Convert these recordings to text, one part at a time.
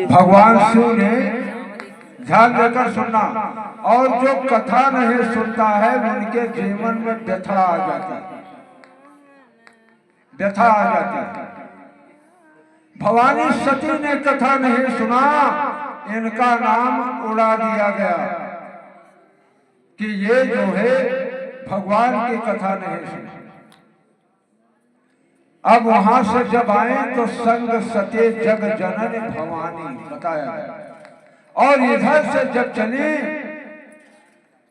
भगवान शिव ने ध्यान देकर सुनना, और जो कथा नहीं सुनता है उनके जीवन में व्यथा आ जाती है, व्यथा आ जाती है। भवानी सती ने कथा नहीं सुना, इनका नाम उड़ा दिया गया कि ये जो है भगवान की कथा नहीं सुनी। अब वहां से जब आए तो संग सते जग जननी भवानी बताया गया, और इधर से जब चली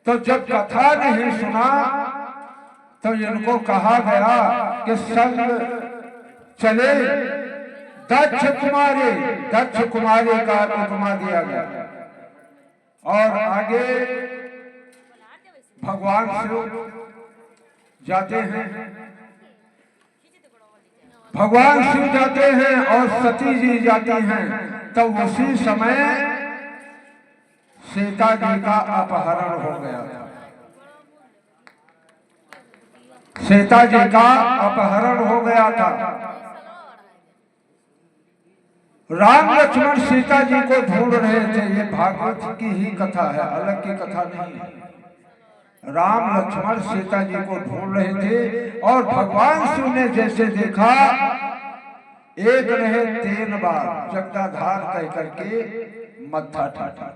तो जब कथा नहीं सुना तो इनको कहा गया कि संग चले दक्ष कुमारी, दक्ष कुमारी का उपमा दिया गया। और आगे भगवान शिव जाते हैं, भगवान शिव जाते हैं और सती जी जाती हैं, तो उसी समय सीता जी का अपहरण हो गया था। सीता जी का अपहरण हो गया था। राम लक्ष्मण सीता जी को ढूंढ रहे थे। ये भागवत की ही कथा है, अलग की कथा नहीं है। राम लक्ष्मण सीता जी को ढूंढ रहे थे और भगवान शिव ने जैसे देखा, एक रहे 3 बार जगदाधार कह करके मत्था ठाठा।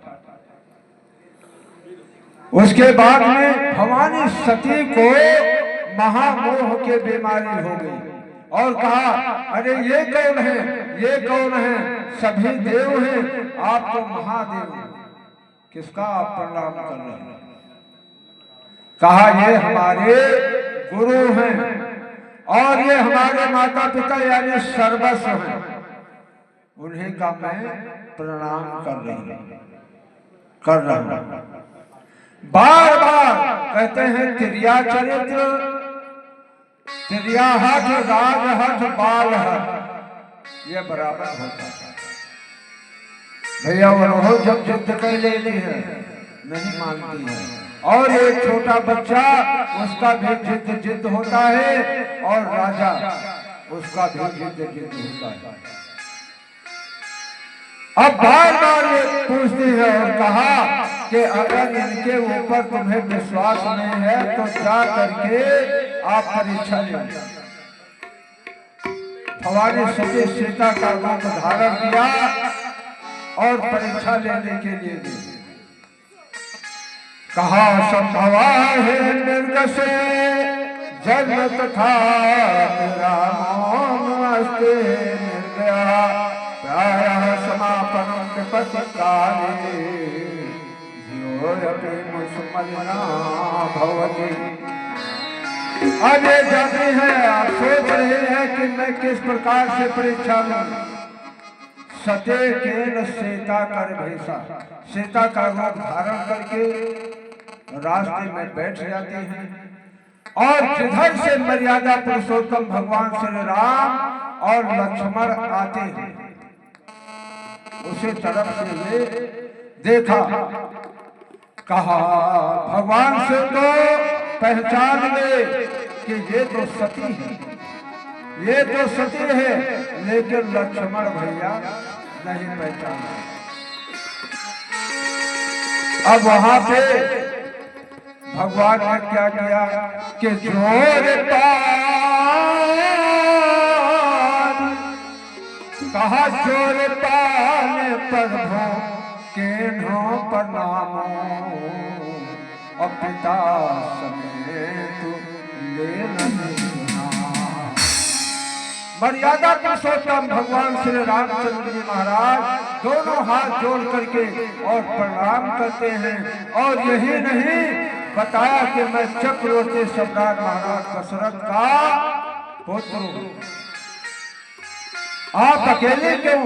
उसके बाद में भवानी सती को महामोह के बीमारी हो गई और कहा, अरे ये कौन है, ये कौन है, सभी देव हैं, आप तो महादेव हैं, किसका आप प्रणाम कर रहे हैं? कहा ये हमारे गुरु हैं और ये हमारे माता पिता यानी सर्वस्व हैं, उन्हीं का मैं प्रणाम कर रहा हूं। बार बार कहते हैं त्रिया चरित्र, त्रिया हठ, राज हठ, बाल हठ, ये बराबर होता है भैया। वो जब जिद कर लेती है नहीं मानती है, और एक छोटा बच्चा उसका भी जिद होता है, और राजा उसका भी जिद होता है। अब बार बार ये पूछती है और कहा कि अगर इनके ऊपर तुम्हें विश्वास नहीं है तो जा करके आप परीक्षा लें। भवानी सती सीता का रूप धारण किया और परीक्षा लेने के लिए दी। कहा संभवा है निर्ग से जन्म तथा रामोस्ते निर्गया प्रायः समापनम विपत्तिकाले धियोरपि मुसमलिना भवति। अब ये जाती है, आप सोच रहे हैं कि मैं किस प्रकार से परीक्षा लूं। सते केन सीता कर भेषा, सीता का रूप धारण करके रास्ते में बैठ जाते हैं, और जिधर से मर्यादा पुरुषोत्तम भगवान श्री राम और लक्ष्मण आते हैं, उसे तरफ से वे देखा। कहा भगवान से तो पहचान ले कि ये तो सती है, ये तो सती है, लेकिन लक्ष्मण भैया नहीं पहचाना। अब वहां पे भगवान ने क्या किया कि जोर कहा जोर पाने प्रभु केन्हो प्रणामो, और पिता समेत मर्यादा पुरुषोत्तम भगवान श्री रामचंद्र जी महाराज दोनों हाथ जोड़ करके और प्रणाम करते हैं। और यही नहीं बताया कि मैं चक्रवर्ती सम्राट महाराज दशरथ का पुत्र हूं, आप अकेले क्यों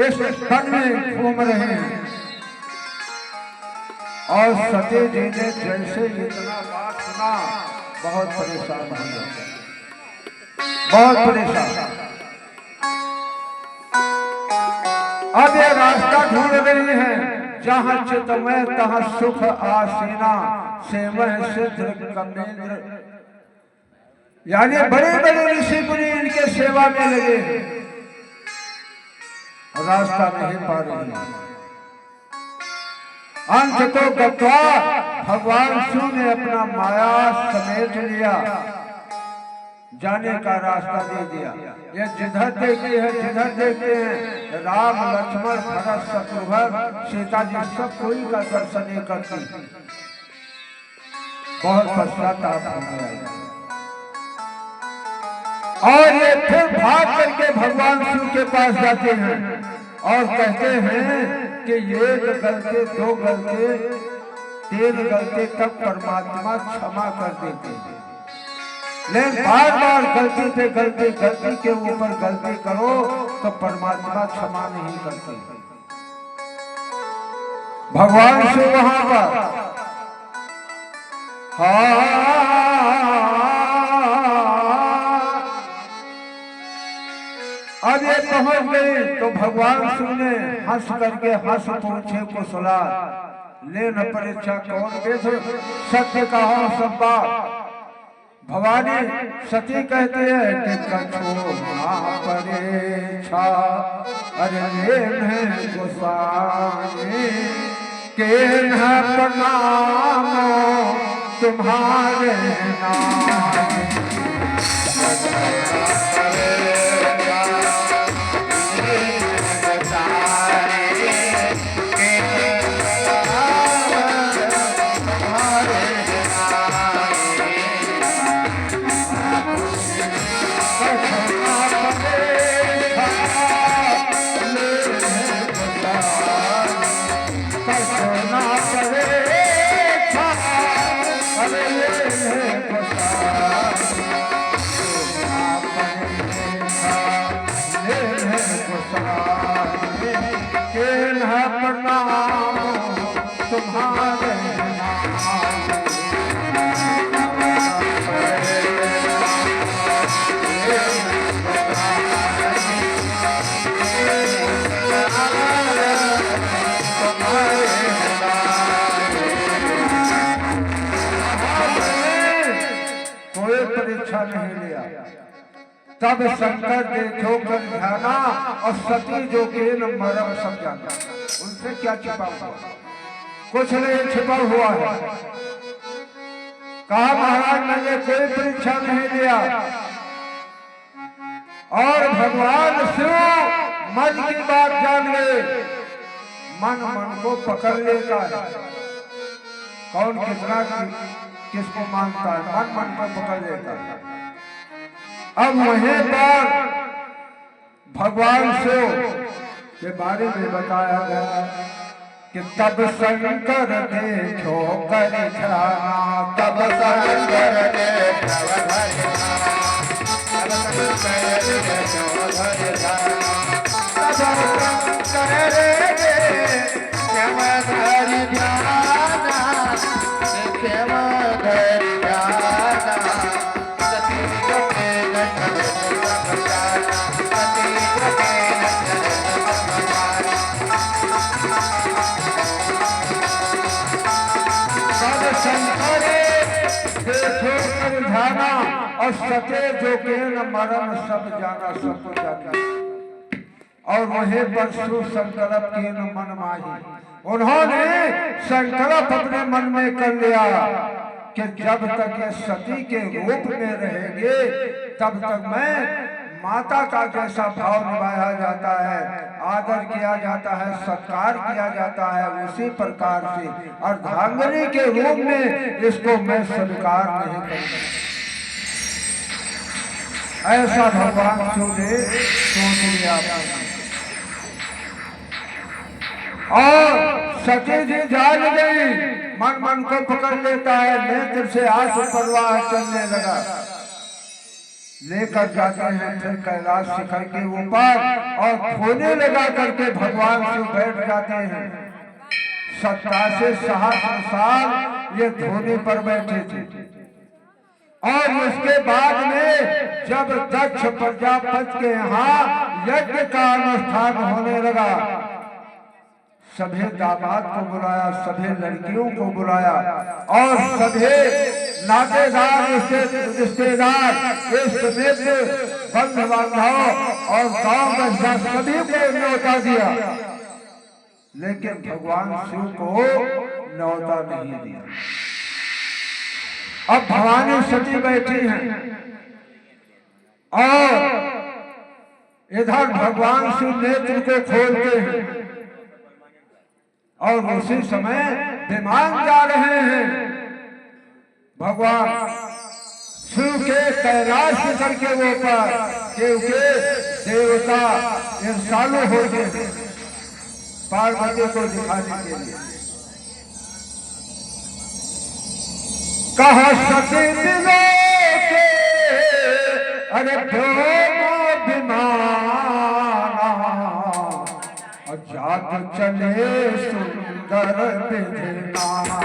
इस वन में घूम रहे हैं। और सती जी ने जैसे इतना बात सुना बहुत परेशान हो गए, बहुत परेशान। अब ये रास्ता ढूंढ रही है, जहां चितमय तहां सुख आसीना, सेवह सिद्ध कमेंद्र, यानी बड़े बड़े ऋषि मुनि इनके सेवा में लगे। रास्ता नहीं पा रही है। अंत तो गत्वा भगवान शिव ने अपना माया समेट लिया, जाने का रास्ता दे दिया। ये जिधर देखते हैं जिधर देखते हैं राम लक्ष्मण भरत शत्रुघ्न सीता जी सब कोई का दर्शन नहीं करती। बहुत पश्चाताप हो गया और ये फिर भाग करके भगवान शिव के पास जाते हैं और कहते हैं कि एक गलती दो गलती तीन गलती तक परमात्मा क्षमा कर देते हैं, लेकिन बार बार गलती पे गलती गलती के ऊपर गलती करो तो परमात्मा क्षमा नहीं करते। भगवान शिव वहां पर अब ये पहुंच गई तो भगवान शिव ने हंस करके हंस पूछे को सुला ले न परीक्षा कौन वेद सत्य कहो सब बात। भवानी सती कहती है कि कछो ना परीक्षा अरे ले गोसाई के न प्रणाम तुम्हारे नाम। नहीं लिया तब शंकर देखो कर ध्याना और सती जो के मरम सब जाना। उनसे क्या छिपा हुआ? कुछ नहीं छिपा हुआ है। कहा महाराज मैंने कोई परीक्षा नहीं लिया और भगवान शिव मन की बात जान गए। मन मन को पकड़ लेता है। कौन कितना किसको मानता है? मन मन को पकड़ लेता है। अब वहीं पर भगवान शिव के बारे में बताया गया कि तब शंकर देखो कर ध्याना, तब शंकर देखो और सते जो के न मरण सब जाना सब जाना। और वही पर शिव संकल्प के न मन माही। उन्होंने संकल्प अपने मन में कर लिया कि जब तक ये सती के रूप में रहेंगे तब तक मैं माता का जैसा भाव निभाया जाता है, आदर किया जाता है, सत्कार किया जाता है, उसी प्रकार से अर्धांगिनी के रूप में इसको मैं स्वीकार नहीं करूंगा। ऐसा भगवान शिव ने सोच लिया। और सती जी जाग गई, मन मन को पकड़ लेता है, नेत्र से आंसू प्रवाह चलने लगा। लेकर जाते हैं फिर कैलाश शिखर के ऊपर और खोने लगा करके भगवान शिव बैठ जाते हैं। 87 साल ये धोने पर बैठे थे। और उसके बाद में जब दक्ष प्रजापति के यहाँ यज्ञ का अनुष्ठान होने लगा, सभी दामाद को बुलाया, सभी लड़कियों को बुलाया और सभी नातेदार रिश्तेदार इष्ट मित्र बंधु बांधव और गांव बस्ता सभी को न्योता दिया, लेकिन भगवान शिव को न्योता नहीं दिया। अब भवानी सती बैठी हैं और इधर भगवान शिव नेत्र को खोलते हैं और उसी समय विमान जा रहे हैं। भगवान शिव के कैलाश शिखर के ऊपर क्योंकि देवता ईर्षालु हो गए पार्वती को दिखाने के लिए। कहा सती दिलो के अरे विमाना जात चले सुंदर विधाना।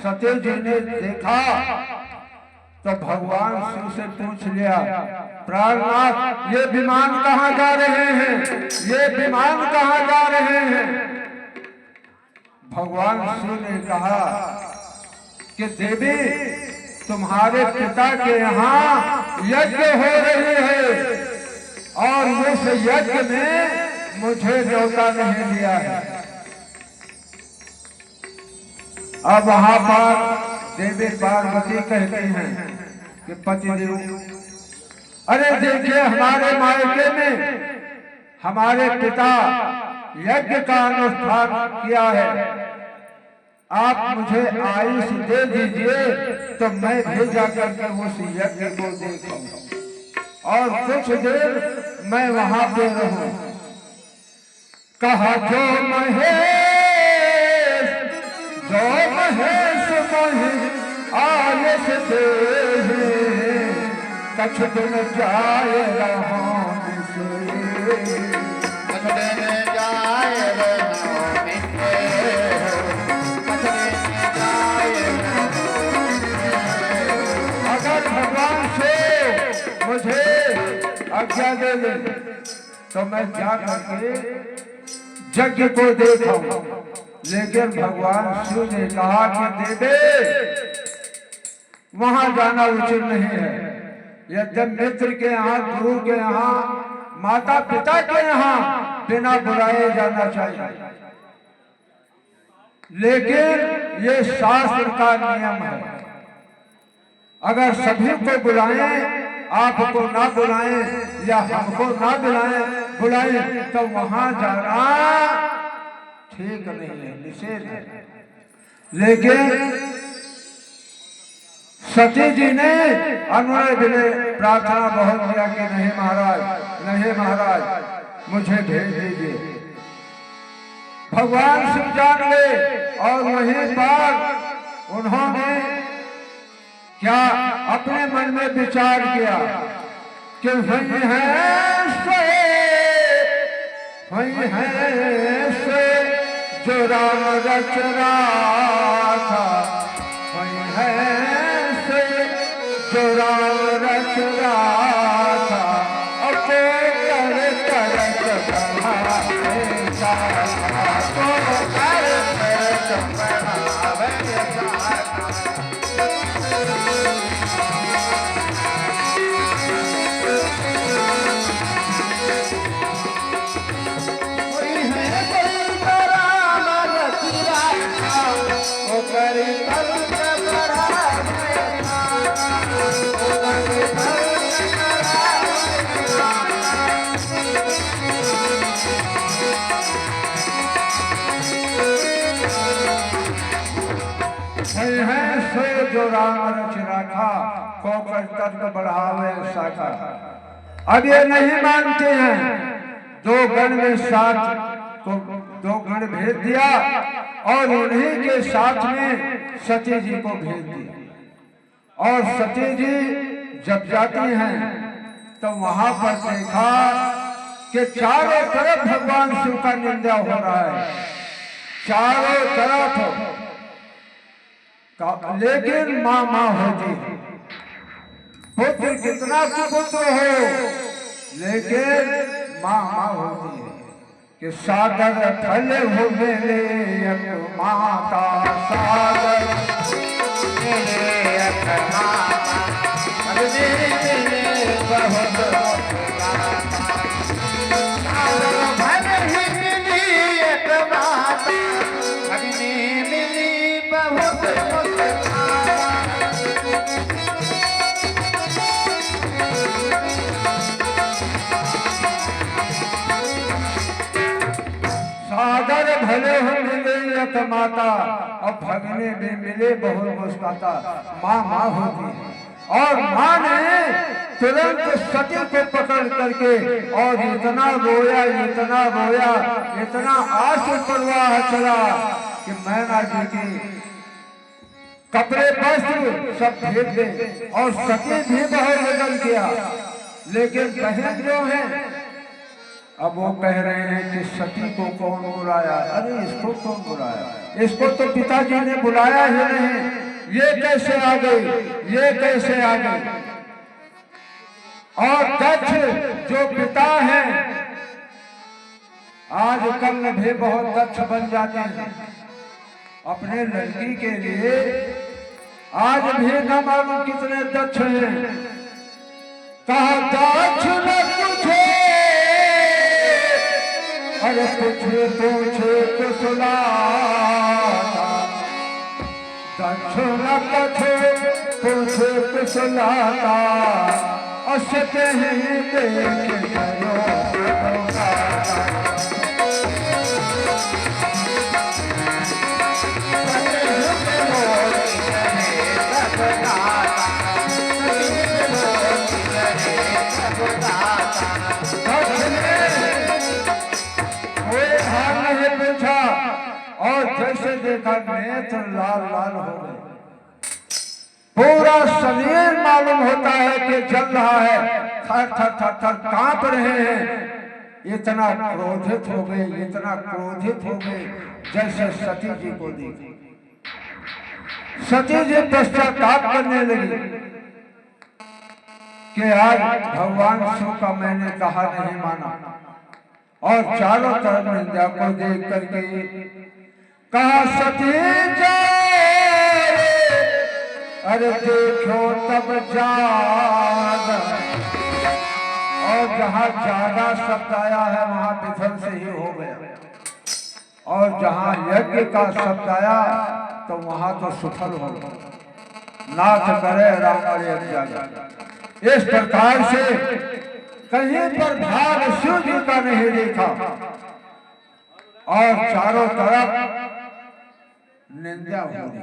सती जी ने देखा तो भगवान शिव से पूछ लिया, प्राणनाथ ये विमान कहाँ जा रहे हैं, ये विमान कहाँ जा रहे हैं। भगवान शिव ने कहा कि देवी तुम्हारे पिता के यहाँ यज्ञ हो रही है और उस यज्ञ में मुझे न्योता नहीं दिया है। अब वहां पर देवी पार्वती कहती हैं कि पतिदेव अरे देखिए हमारे मायके में हमारे पिता यज्ञ का अनुष्ठान किया है, आप मुझे आयुष दे दीजिए तो मैं भी जाकर के उस यज्ञ को देखूं और कुछ देर मैं वहां पे रहूं। कहा जो महेश आयुष दे कछ दिन जाए अगर भगवान से मुझे आज्ञा दे दे तो मैं जा करके यज्ञ को देखूं। लेकिन भगवान शिव ने कहा कि देवे वहां जाना उचित नहीं है। यद्यप मित्र के यहाँ, गुरु के यहाँ, माता पिता के यहाँ बिना बुलाए जाना चाहिए, लेकिन ये शास्त्र का नियम है। अगर सभी को बुलाएं, आपको ना बुलाएं या हमको ना बुलाएं तो वहां जाना ठीक नहीं है, निषेध है। लेकिन सती जी ने अनुनय विनय प्रार्थना बहुत किया कि नहीं महाराज मुझे भेज दीजिए। भगवान शिव जान गए और वहीं पर उन्होंने क्या अपने मन में विचार किया कि वही है से जो राम रच रहा था, वही है से जो राम रच रहा था। अपने कर जो राम रच रखा कोकर तर्क बढ़ावे शाखा। अब ये नहीं मानते हैं दो गण में साथ को दो गण भेज दिया और उन्हीं के साथ में सती जी को भेज दिया। और सती जी जब जाती हैं तो वहां पर देखा कि चारों तरफ भगवान शिव का निंदा हो रहा है, चारों तरफ। लेकिन माँ माँ होती है, पुत्र कितना पुत्र हो लेकिन माँ माँ होती है कि सागर फल हो मेरे माता, सागर मेरे माता, बहुत सागर भले हो मिले यक माता, और भगने भी मिले बहुत मुस्काता। माँ माँ होती है और माँ ने तुरंत सती को पकड़ करके और इतना रोया, इतना रोया, इतना आंसू प्रवाह चला कि मैना जी की कपड़े वस्त्र सब भेज दे और सती भी बहुत बदल गया। लेकिन बहन जो है अब वो कह रहे हैं कि सती को कौन बुलाया? अरे इसको कौन बुलाया? इसको तो पिताजी ने बुलाया ही नहीं, ये कैसे आ गई, ये कैसे आ गई? और दक्ष जो पिता है आजकल भी बहुत दक्ष बन जाते हैं अपने लड़की के लिए। आज भी न मालूम कितने दक्ष हैं। कहा दक्ष न पूछे, अरे पूछे पूछे तो सुनाता, दक्ष न पूछे पूछे तो सुनाता, असते ही देख करो और जैसे देखा नेत्र लाल लाल हो गए, पूरा शरीर मालूम होता है कि जल रहा है, थर थर थर थर कांप रहे हैं। इतना क्रोधित हो गए, इतना क्रोधित हो गए जैसे सती जी को देखी। सती जी पश्चाताप करने लगी कि आज भगवान शिव का मैंने कहा नहीं माना, और चारों तरफ निंदा को देख करके कहा सती जाए, अरे देखो तब जाग। और जहां जागा शब्द आया है वहां विध्वंस ही हो गया, और जहां यज्ञ का शब्द आया तो वहां तो सफल हो गया। नाथ करे राम जागा। इस प्रकार से कहीं पर भाग शिव जी का नहीं देखा, और चारों तरफ निंदा हो रही,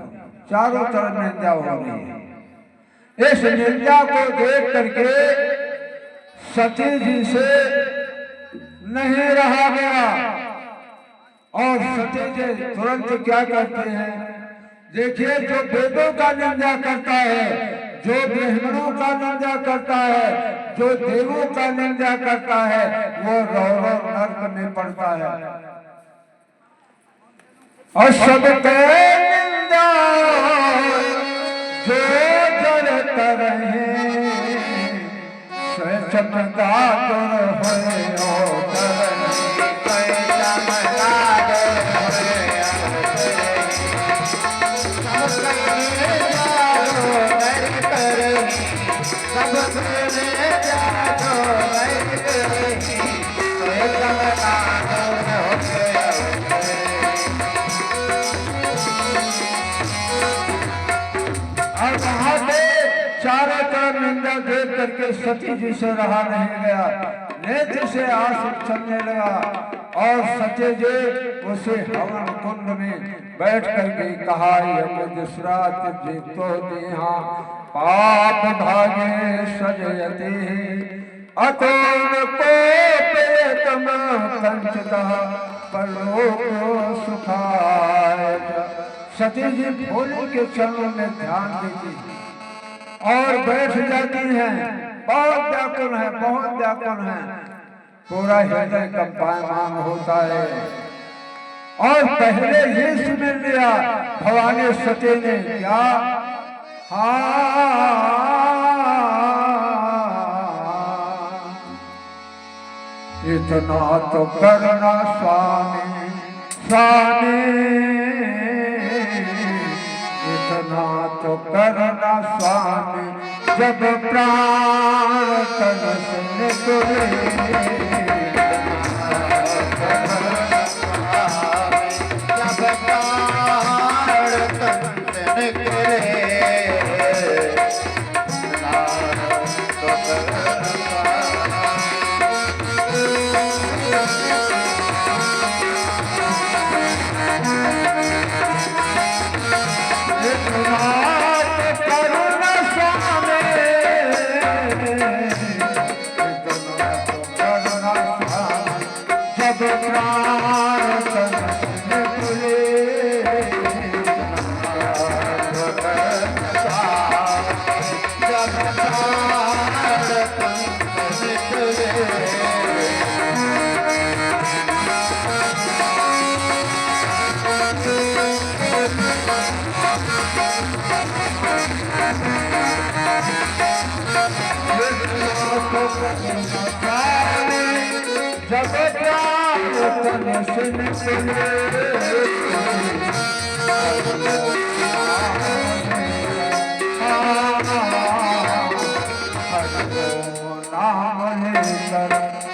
चारों तरफ निंदा हो रही है। इस निंदा को देख करके सती जी से नहीं रहा गया, और सती जी तुरंत क्या करते हैं? देखिए, जो वेदों का निंदा करता है, जो ब्राह्मणों का निंदा करता है, जो देवों का निंदा करता है, वो रौरव नर्क में पड़ता है। और सबके निंदा जो जरत रहे, चमका तुर होए ओ चारों तरफ निंदा देख करके सती जी से रहा नहीं गया, नेत्र से आंसू चलने लगा, और सती जी उसे हवन कुंड में बैठ करके कहा, यमदुष्रात जीतो देहा पाप भागे सजयते, अकोन को प्रेतम कंचतः परलोक सुखाय। सती जी भोले के चरणों में ध्यान देती और बैठ जाती हैं। बहुत व्याकुल है, बहुत व्याकुल है, पूरा हृदय कंपायमान होता है। और पहले ये सुन लिया भवानी सती ने क्या, इतना तो करना स्वामी स्वामी, इतना तो करना स्वामी, जब प्राण तन से निकले। तब प्राण तन से निकले,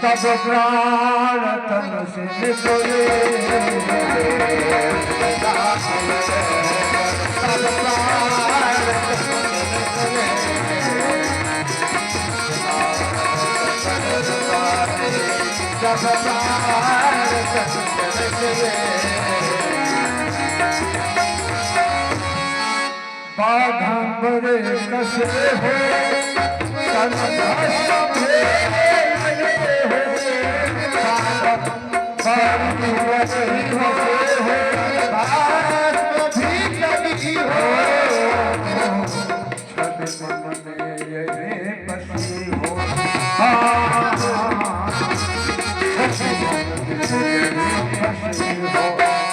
तब प्राण जब प्राण तन से निकले। बाघंबरे कसे हो तन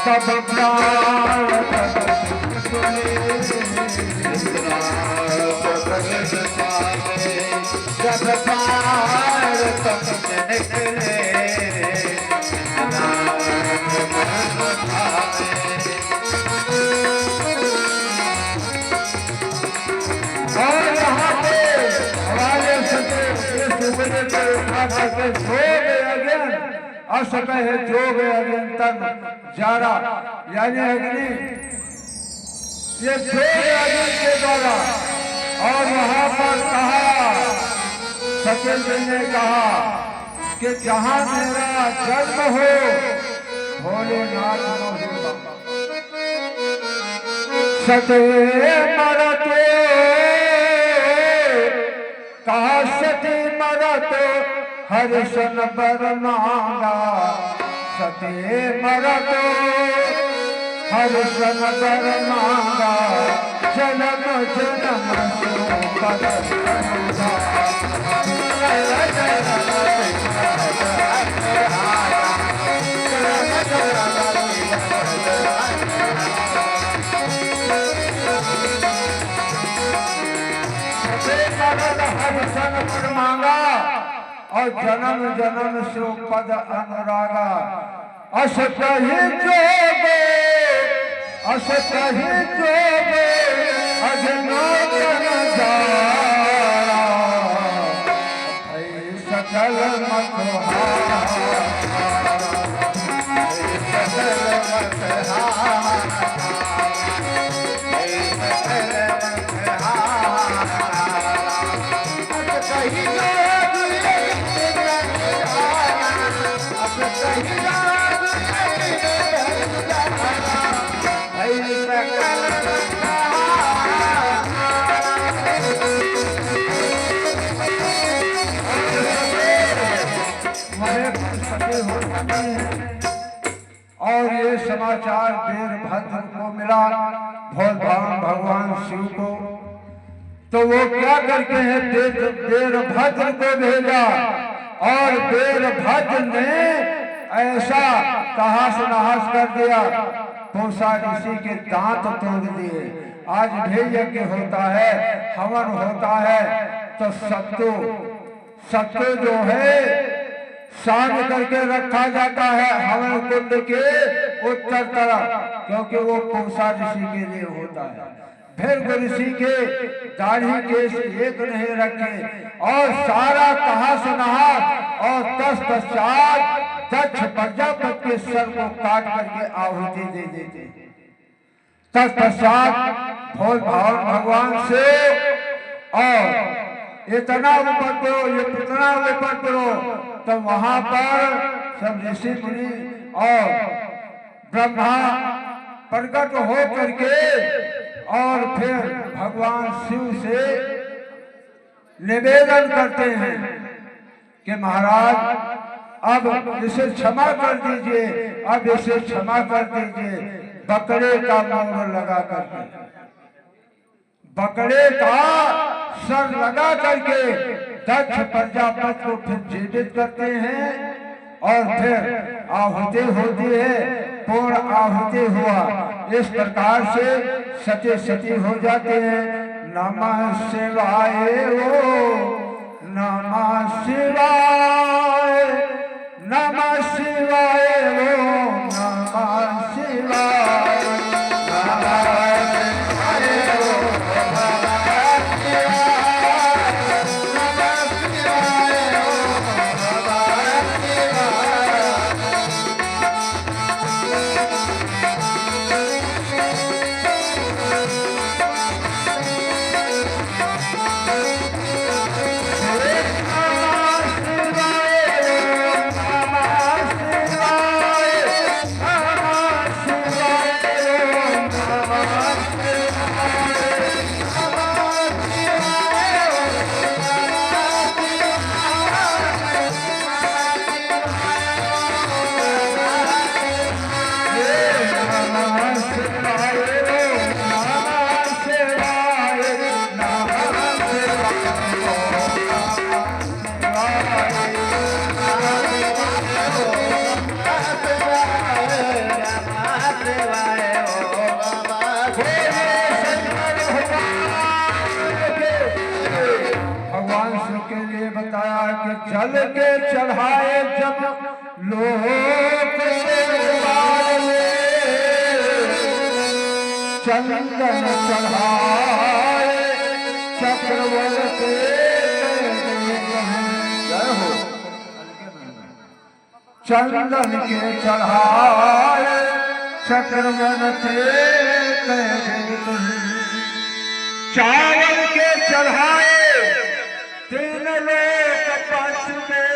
तब प्राण जब प्राण तन से निकले। और यहाँ पे हमारे सके असक है जोग अग्नितन जारा, यानी अग्नि ये जोग अग्नि के द्वारा। और वहां पर कहा, सत्येंद्र ने कहा कि जहां मेरा जन्म हो भोलेनाथ होगा। सते मरत कहा, सती मरत हरिशन बर मांगा। सते मरत हरिशन बर मांगा, जन्म जन्म हरिशन बर मांगा और जन्म जन्म सो पद अनुरागा। अस कही जोगे, अस कही जोगे अजनातन जारा। भई सकल मतहारा, सकल मतहारा, कही करते हैं। और ये समाचार वीरभद्र को मिला, भगवान शिव को, तो वो क्या करते हैं, वीरभद्र को भेजा और वीरभद्र ने ऐसा तहस नहस कर दिया, पूषा ऋषि के दांत तोड़ दिए। आज भी यज्ञ होता है, हवन होता है, तो सत्तू जो है शांत करके रखा जाता है हवन कुंड के उत्तर तरफ, क्योंकि वो पूषा ऋषि के लिए होता है। फिर ऋषि के दाढ़ी केश एक नहीं रखे और सारा तहस नहस और तत्पश्चात दक्ष प्रजापति के सर को काट करके आहुति दे देते। तत्पश्चात भगवान से और इतना ऊपर करो, ये कितना ऊपर करो, तो वहां पर सब ऋषि मुनि और ब्रह्मा प्रकट हो करके और फिर भगवान शिव से निवेदन करते हैं कि महाराज अब इसे क्षमा कर दीजिए, अब इसे क्षमा कर दीजिए। बकरे का मोर लगा करके, बकरे का सर लगा करके दक्ष प्रजापति को फिर जीवित करते हैं और फिर आहुति होती है, पूर्ण आहुति हुआ। इस प्रकार से सती हो जाते हैं। नमः शिवाय ओ नमः शिवाय, नमः शिवाय ओ नमः शिवाय, जल के चढ़ाए जब लोक चंदन चढ़ाए चक्रवर्ती, चंदन के चढ़ाए चक्रवर्ती, चावल के चढ़ाए तीन लोक पंच में,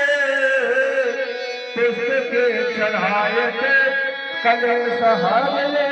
पुष्प के चढ़ाए थे कलेश हर ले।